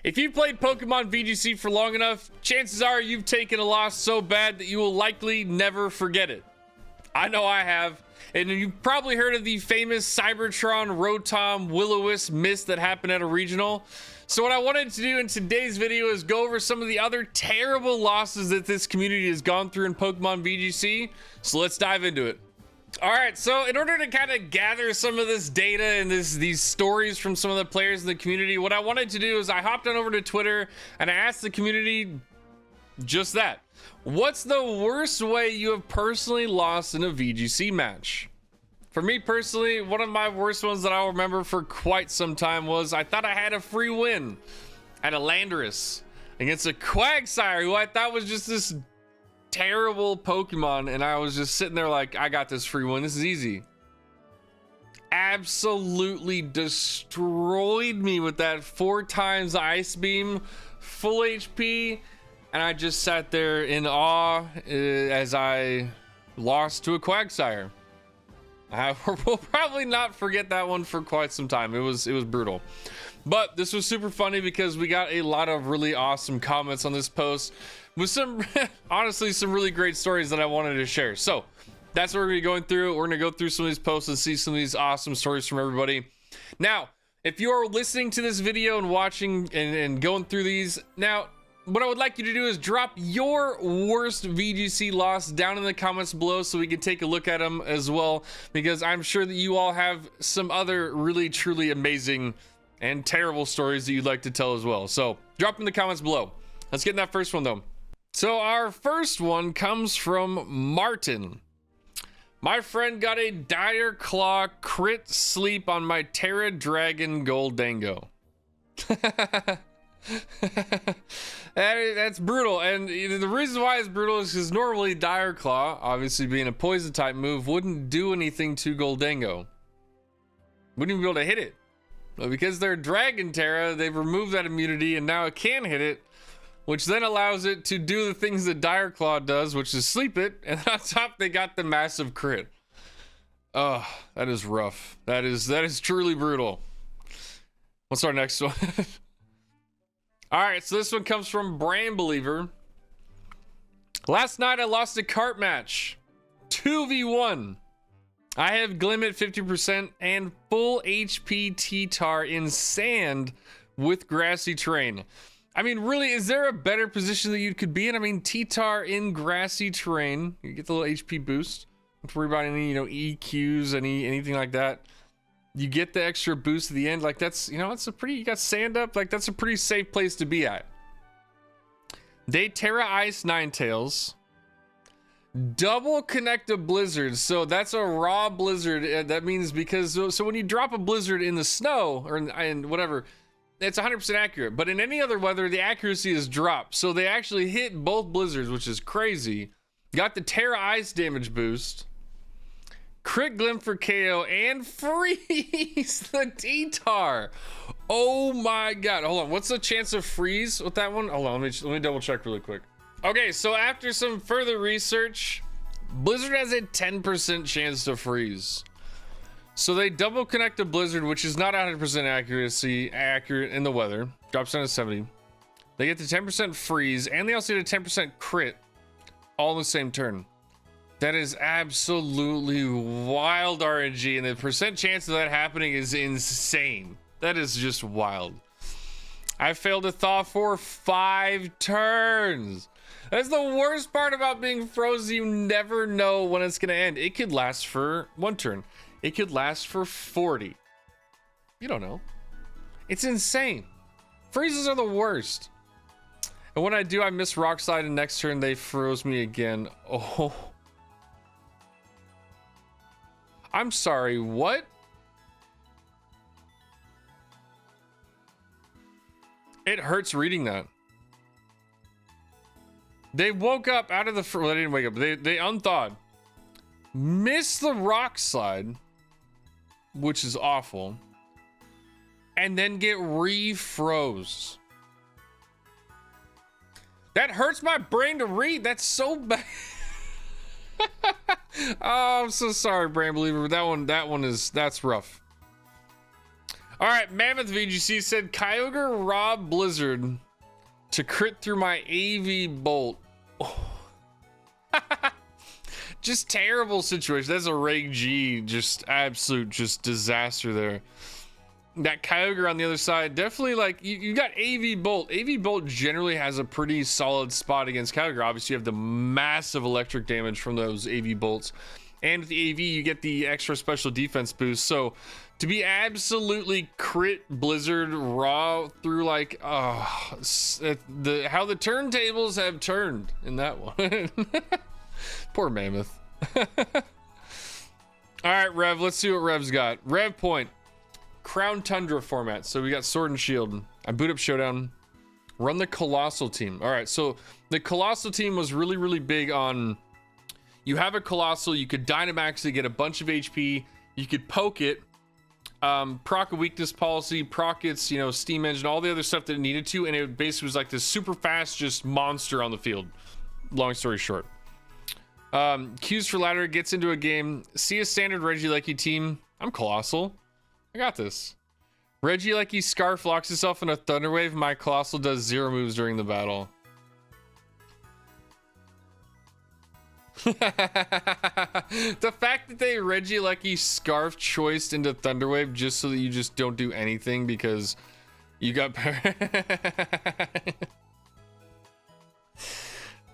If you've played Pokemon VGC for long enough, chances are you've taken a loss so bad that you will likely never forget it. I know I have. And you've probably heard of the famous Cybertron, Rotom, Will-O-Wisp miss that happened at a regional. So what I wanted to do in today's video is go over some of the other terrible losses that this community has gone through in Pokemon VGC. So let's dive into it. All right, so in order to kind of gather some of this data and these stories from some of the players in the community, what I wanted to do is I hopped on over to Twitter and I asked the community just that. What's the worst way you have personally lost in a VGC match? For me personally, one of my worst ones that I'll remember for quite some time was I thought I had a free win at a Landorus against a Quagsire who I thought was just this terrible Pokemon, and I was just sitting there like, I got this free win, this is easy. Absolutely destroyed me with that 4 times Ice Beam, full HP, and I just sat there in awe as I lost to a Quagsire. I will probably not forget that one for quite some time. It was brutal. But this was super funny because we got a lot of really awesome comments on this post with some, honestly, some really great stories that I wanted to share. So that's what we're gonna be going through. We're gonna go through some of these posts and see some of these awesome stories from everybody. Now, if you are listening to this video and watching and going through these, now, what I would like you to do is drop your worst VGC loss down in the comments below so we can take a look at them as well, because I'm sure that you all have some other really, truly amazing and terrible stories that you'd like to tell as well. So drop in the comments below. Let's get in that first one though. So our first one comes from Martin. My friend got a Dire Claw crit sleep on my Terra Dragon Goldango. That's brutal, and the reason why it's brutal is because normally Dire Claw, obviously being a poison type move, wouldn't do anything to Goldango. Wouldn't even be able to hit it. But because they're Dragon Terra, they've removed that immunity and now it can hit it, which then allows it to do the things that Dire Claw does, which is sleep it, and on top they got the massive crit. Oh, that is rough. That is truly brutal. What's our next one? All right, so this one comes from Brand Believer. Last night I lost a cart match, 2v1. I have Glim at 50% and full HP T-Tar in sand with grassy terrain. I mean, really, is there a better position that you could be in? I mean, T-Tar in grassy terrain, you get the little HP boost. Don't worry about any, EQs, anything like that. You get the extra boost at the end. Like, that's, it's a pretty, you got sand up, like that's a pretty safe place to be at. They Terra Ice Ninetales. Double connect a blizzard. So that's a raw blizzard. That means because, so when you drop a blizzard in the snow or in whatever, it's 100% accurate. But in any other weather, the accuracy is dropped. So they actually hit both blizzards, which is crazy. Got the Terra Ice damage boost. Crit Glim for KO and freeze the T-Tar. Oh my god. Hold on. What's the chance of freeze with that one? Hold on. Let me double check really quick. Okay, so after some further research, Blizzard has a 10% chance to freeze. So they double connect a Blizzard, which is not 100% accurate in the weather. Drops down to 70. They get the 10% freeze, and they also get a 10% crit all in the same turn. That is absolutely wild RNG, and the percent chance of that happening is insane. That is just wild. I failed to thaw for 5 turns. That's the worst part about being frozen. You never know when it's gonna end. It could last for 1 turn. It could last for 40. You don't know. It's insane. Freezes are the worst. And when I do, I miss Rock Slide, and next turn they froze me again. Oh. I'm sorry, what? It hurts reading that. They woke up out of the, well, they didn't wake up, they unthawed. Missed the Rock Slide, which is awful. And then get refroze. That hurts my brain to read. That's so bad. Oh, I'm so sorry, Brand Believer. That's rough. All right, Mammoth VGC said Kyogre robbed Blizzard to crit through my AV Bolt. Oh. Just terrible situation. That's a Reg G, just absolute just disaster there. That Kyogre on the other side, definitely like you got AV Bolt. AV Bolt generally has a pretty solid spot against Kyogre. Obviously, you have the massive electric damage from those AV Bolts. And with the AV, you get the extra special defense boost. So to be absolutely crit Blizzard raw through like, how the turntables have turned in that one. Poor Mammoth. All right, Rev, let's see what Rev's got. Rev point, Crown Tundra format. So we got Sword and Shield. I boot up Showdown, run the Colossal team. All right, so the Colossal team was really, really big on, you have a Colossal, you could Dynamax to get a bunch of HP, you could poke it, proc a weakness policy, proc its, you know, steam engine, all the other stuff that it needed to, and it basically was like this super fast, just monster on the field. Long story short. Cues for ladder, gets into a game, see a standard Regieleki team. I'm Colossal. I got this. Regieleki Scarf locks itself in a Thunder Wave. My Colossal does 0 moves during the battle. The fact that they Regieleki Scarf choiced into Thunder Wave just so that you just don't do anything because you got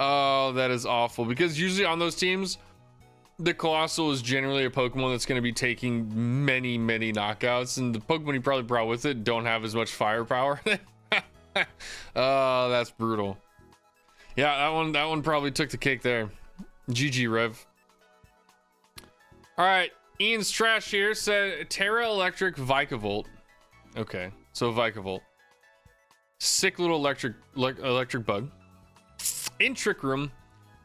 Oh, that is awful, because usually on those teams the Colossal is generally a Pokemon that's going to be taking many knockouts, and the Pokemon you probably brought with it don't have as much firepower. Oh, that's brutal. Yeah, that one probably took the cake there. GG, Rev. All right, Ian's Trash here said Terra Electric Vikavolt. Okay, so Vikavolt. Sick little electric bug. In Trick Room,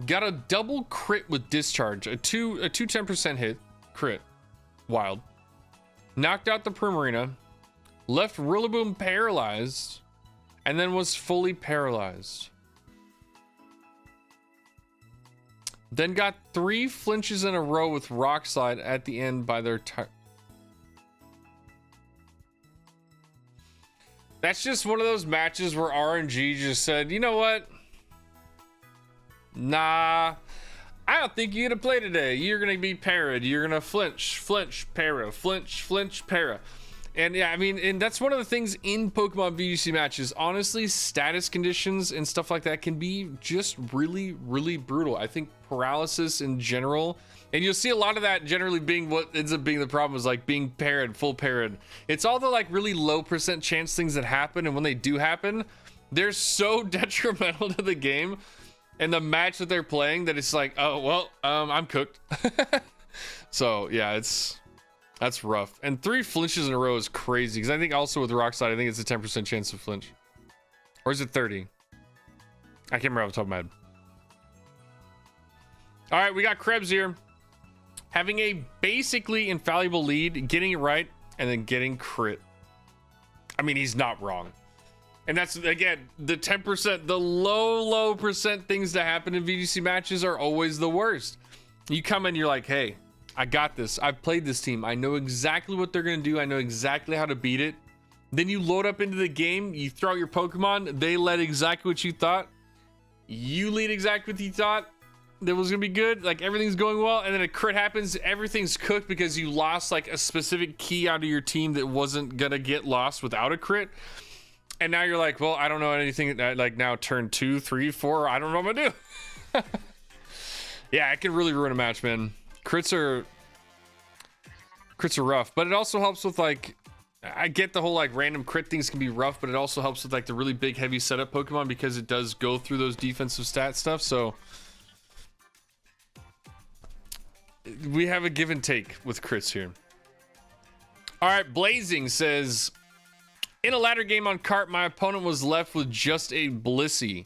got a double crit with Discharge. A 10% hit. Crit. Wild. Knocked out the Primarina. Left Rillaboom paralyzed. And then was fully paralyzed. Then got 3 flinches in a row with Rock Slide at the end by their That's just one of those matches where RNG just said, you know what? Nah, I don't think you're gonna play today. You're gonna be parried. You're gonna flinch, para, flinch, para. And yeah, I mean, and that's one of the things in Pokemon VGC matches. Honestly, status conditions and stuff like that can be just really brutal. I think paralysis in general, and you'll see a lot of that generally being what ends up being the problem, is like being parried, full parried. It's all the like really low % chance things that happen, and when they do happen, they're so detrimental to the game and the match that they're playing that it's like, oh well, I'm cooked. So yeah, that's rough. And 3 flinches in a row is crazy, because I think also with Rock Slide, I think it's a 10% chance to flinch, or is it 30? I can't remember off the top of my head. All right, we got Krebs here having a basically infallible lead, getting it right, and then getting crit. I mean, he's not wrong. And that's, again, the 10%, the low percent things that happen in VGC matches are always the worst. You come in, you're like, hey, I got this. I've played this team. I know exactly what they're going to do. I know exactly how to beat it. Then you load up into the game. You throw out your Pokemon. They led exactly what you thought. You lead exactly what you thought that was going to be good. Like, everything's going well. And then a crit happens. Everything's cooked because you lost, like, a specific key out of your team that wasn't going to get lost without a crit. And now you're like, well, I don't know anything. Like, now turn 2, 3, 4. I don't know what I'm going to do. Yeah, it can really ruin a match, man. Crits are rough, but it also helps with, like, I get the whole like random crit things can be rough, but it also helps with like the really big heavy setup Pokemon, because it does go through those defensive stat stuff. So we have a give and take with crits here. All right, Blazing says, in a ladder game on cart, my opponent was left with just a Blissey.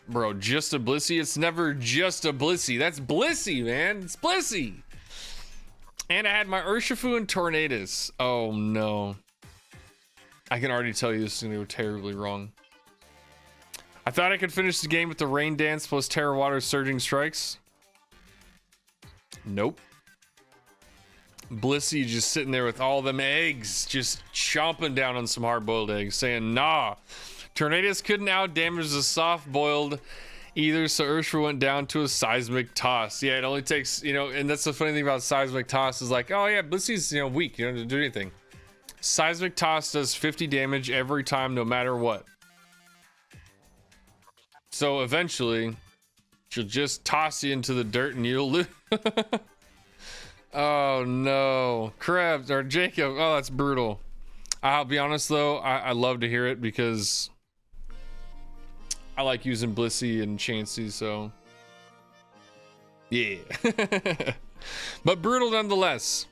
Bro, just a Blissey? It's never just a Blissey. That's Blissey, man. It's Blissey. And I had my Urshifu and Tornadus. Oh, no. I can already tell you this is going to go terribly wrong. I thought I could finish the game with the Rain Dance plus Terra Water Surging Strikes. Nope. Blissey just sitting there with all them eggs, just chomping down on some hard-boiled eggs, saying, nah, Tornadus couldn't out-damage the soft-boiled either, so Ursula went down to a seismic toss. Yeah, it only takes, you know, and that's the funny thing about seismic toss is like, oh yeah, Blissey's, you know, weak, you don't have to do anything. Seismic toss does 50 damage every time, no matter what. So eventually, she'll just toss you into the dirt and you'll lose. Oh no, Krebs or Jacob. Oh, that's brutal. I'll be honest though, I love to hear it because I like using Blissey and Chansey, so yeah. But brutal nonetheless.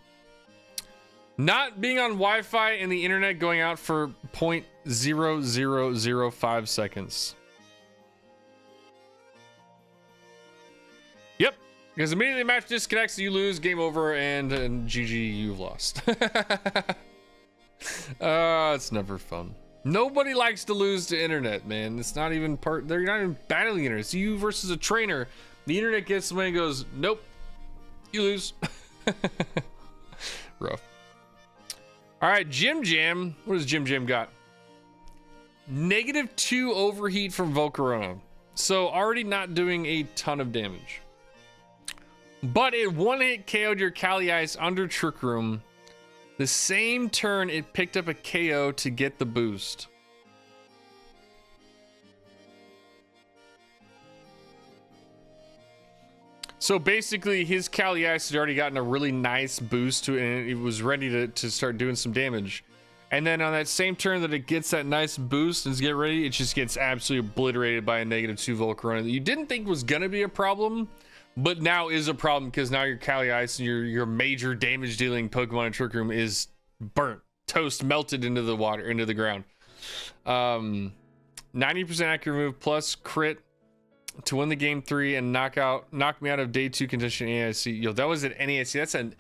Not being on Wi-Fi and the internet going out for 0.0005 seconds. Yep. Because immediately the match disconnects, you lose, game over, and GG, you've lost. It's never fun. Nobody likes to lose to internet, man. It's not even they're not even battling internet. It's you versus a trainer. The internet gets away and goes, nope, you lose. Rough. All right, Jim Jam. What does Jim Jam got? -2 overheat from Volcarona. So already not doing a ton of damage. But it one-hit KO'd your Kali Ice under Trick Room. The same turn it picked up a KO to get the boost. So basically his Kali Ice had already gotten a really nice boost to it and it was ready to start doing some damage. And then on that same turn that it gets that nice boost and get ready, it just gets absolutely obliterated by a -2 Volcarona that you didn't think was gonna be a problem. But now is a problem because now your Kali Ice and your major damage dealing Pokemon in Trick Room is burnt, toast, melted into the water, into the ground. 90% accurate move plus crit to win the game 3 and knock me out of day 2 condition NAIC. Yo, that was an NAIC. That's a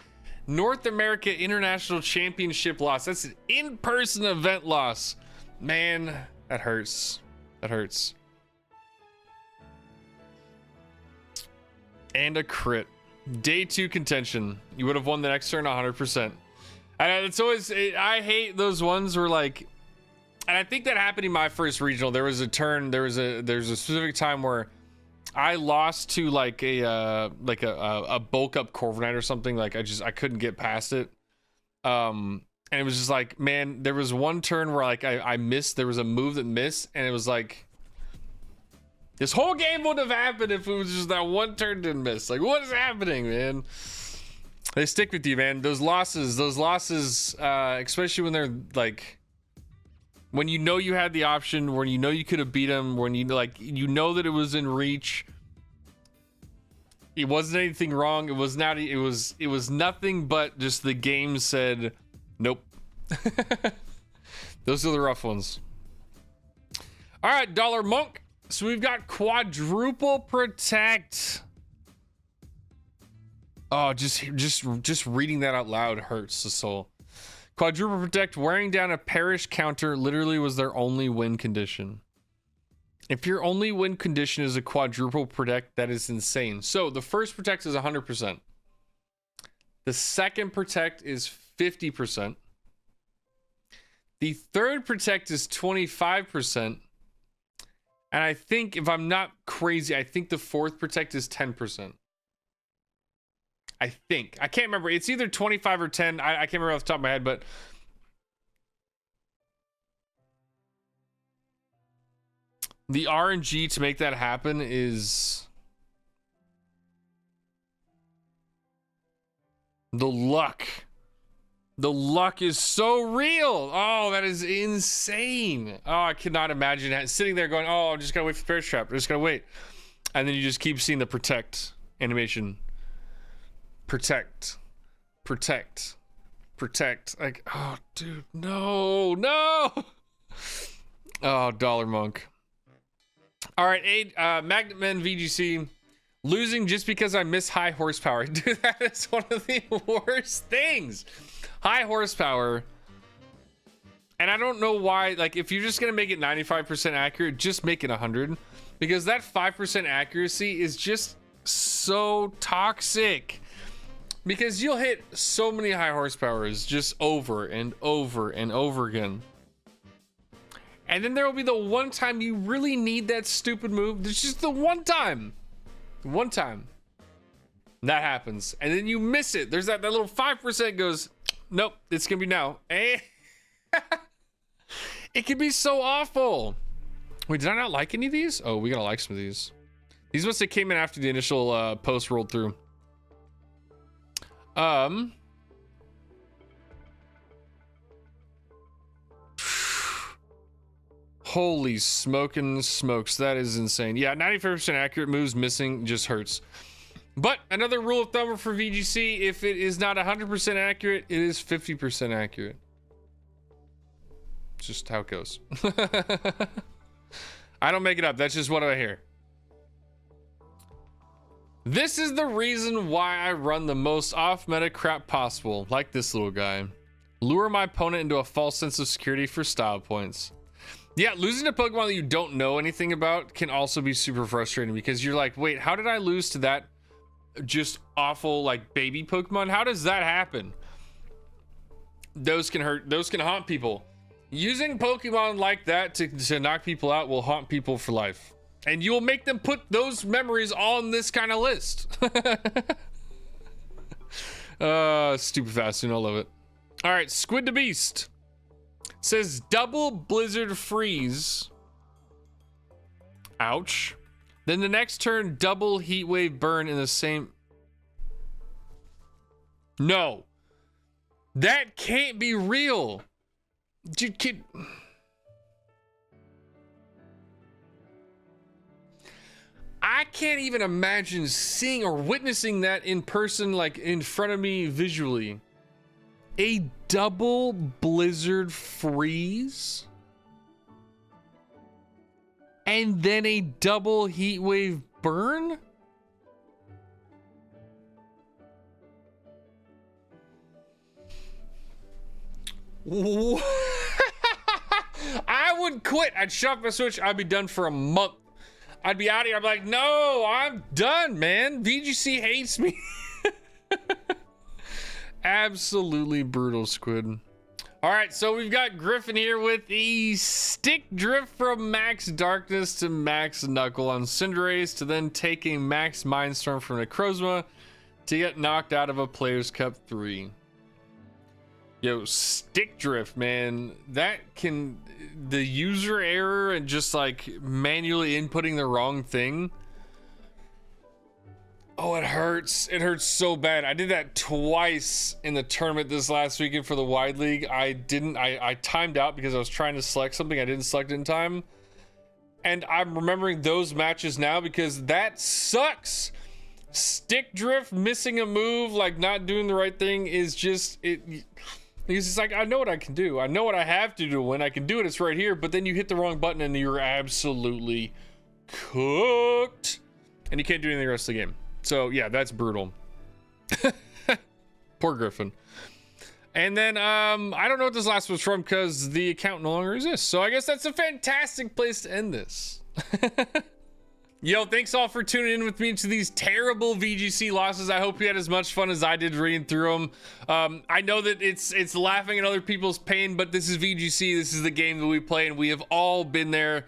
North America International Championship loss. That's an in-person event loss. Man, that hurts. That hurts. And a crit. Day 2 contention. You would have won the next turn 100%. And it's always, I hate those ones where like, and I think that happened in my first regional. There was a turn, there's a specific time where I lost to like a bulk up Corviknight or something. Like I couldn't get past it. And it was just like, man, there was one turn where like I missed, there was a move that missed, and it was like, this whole game wouldn't have happened if it was just that one turn didn't miss. Like, what is happening, man? They stick with you, man. Those losses, especially when they're like, when you know you had the option, when you know you could have beat them, when you like, you know that it was in reach. It wasn't anything wrong. It was not. It was nothing but just the game said, nope. Those are the rough ones. All right, Dollar Monk. So we've got quadruple protect. Oh, just reading that out loud hurts the soul. Quadruple protect, wearing down a perish counter literally was their only win condition. If your only win condition is a quadruple protect, that is insane. So the first protect is 100%. The second protect is 50%. The third protect is 25%. And I think, if I'm not crazy, I think the fourth protect is 10%. I think. I can't remember. It's either 25 or 10. I can't remember off the top of my head, but the RNG to make that happen is the luck. The luck is so real. Oh, that is insane. Oh, I cannot imagine that. Sitting there going, oh, I'm just gotta wait for the Perish Trap. I'm just gotta wait. And then you just keep seeing the protect animation. Protect. Protect. Protect. Like, oh, dude, no. Oh, Dollar Monk. All right, Magnetman VGC. Losing just because I miss high horsepower. Dude, that is one of the worst things. High horsepower. And I don't know why, like, if you're just gonna make it 95% accurate, just make it 100, because that 5% accuracy is just so toxic. Because you'll hit so many high horsepowers just over and over and over again. And then there will be the one time you really need that stupid move. There's just the one time. One time. That happens. And then you miss it. There's that little 5% goes, nope, it's going to be now. It can be so awful. Wait, did I not like any of these? Oh, we got to like some of these. These must have came in after the initial post rolled through. Holy smoking smokes, that is insane. Yeah, 95% accurate, moves missing just hurts. But another rule of thumb for VGC, if it is not 100% accurate, it is 50% accurate. It's just how it goes. I don't make it up, that's just what I hear. This is the reason why I run the most off-meta crap possible, like this little guy. Lure my opponent into a false sense of security for style points. Yeah, losing a Pokemon that you don't know anything about can also be super frustrating because you're like, wait, how did I lose to that just awful like baby Pokemon? How does that happen? Those can hurt, those can haunt people. Using Pokemon like that to knock people out will haunt people for life. And you'll make them put those memories on this kind of list. Stupid fast, I love it. All right, Squid the Beast. Says double blizzard freeze. Ouch. Then the next turn, double heat wave burn in the same. No. That can't be real. Dude, kid. I can't even imagine seeing or witnessing that in person, like in front of me visually. A double blizzard freeze and then a double heat wave burn? I would quit. I'd shut off my Switch. I'd be done for a month. I'd be out of here. I'd be like, no, I'm done, man. VGC hates me. Absolutely brutal, Squid. All right, so we've got Griffin here with the stick drift from Max Darkness to Max Knuckle on Cinderace to then taking Max Mindstorm from Necrozma to get knocked out of a Players Cup 3. Yo, stick drift, man. That can, the user error and just like manually inputting the wrong thing. Oh, it hurts. It hurts so bad. I did that twice in the tournament this last weekend for the Wide League. I timed out because I was trying to select something. I didn't select it in time. And I'm remembering those matches now because that sucks. Stick drift, missing a move, like not doing the right thing is just, because it's like, I know what I can do. I know what I have to do to win. I can do it. It's right here. But then you hit the wrong button and you're absolutely cooked. And you can't do anything the rest of the game. So yeah, that's brutal. Poor Griffin. And then I don't know what this last was from because the account no longer exists. So I guess that's a fantastic place to end this. Yo, thanks all for tuning in with me to these terrible VGC losses. I hope you had as much fun as I did reading through them. I know that it's laughing at other people's pain, but this is VGC. This is the game that we play, and we have all been there.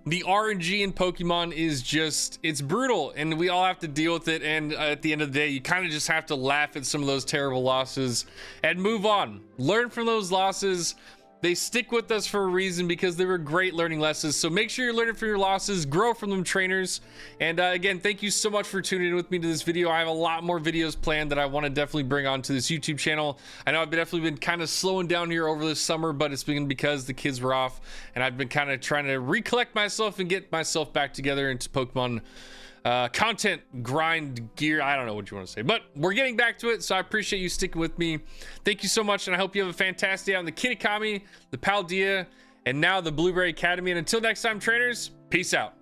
The RNG in Pokemon is just, it's brutal, and we all have to deal with it. And at the end of the day, you kind of just have to laugh at some of those terrible losses and move on. Learn from those losses. They stick with us for a reason because they were great learning lessons. So make sure you're learning from your losses, grow from them, trainers. And again, thank you so much for tuning in with me to this video. I have a lot more videos planned that I want to definitely bring onto this YouTube channel. I know I've definitely been kind of slowing down here over this summer, but it's been because the kids were off and I've been kind of trying to recollect myself and get myself back together into Pokemon content, grind, gear. I don't know what you want to say, but we're getting back to it. So I appreciate you sticking with me. Thank you so much. And I hope you have a fantastic day on the Kitakami, the Paldea, and now the Blueberry Academy. And until next time, trainers, peace out.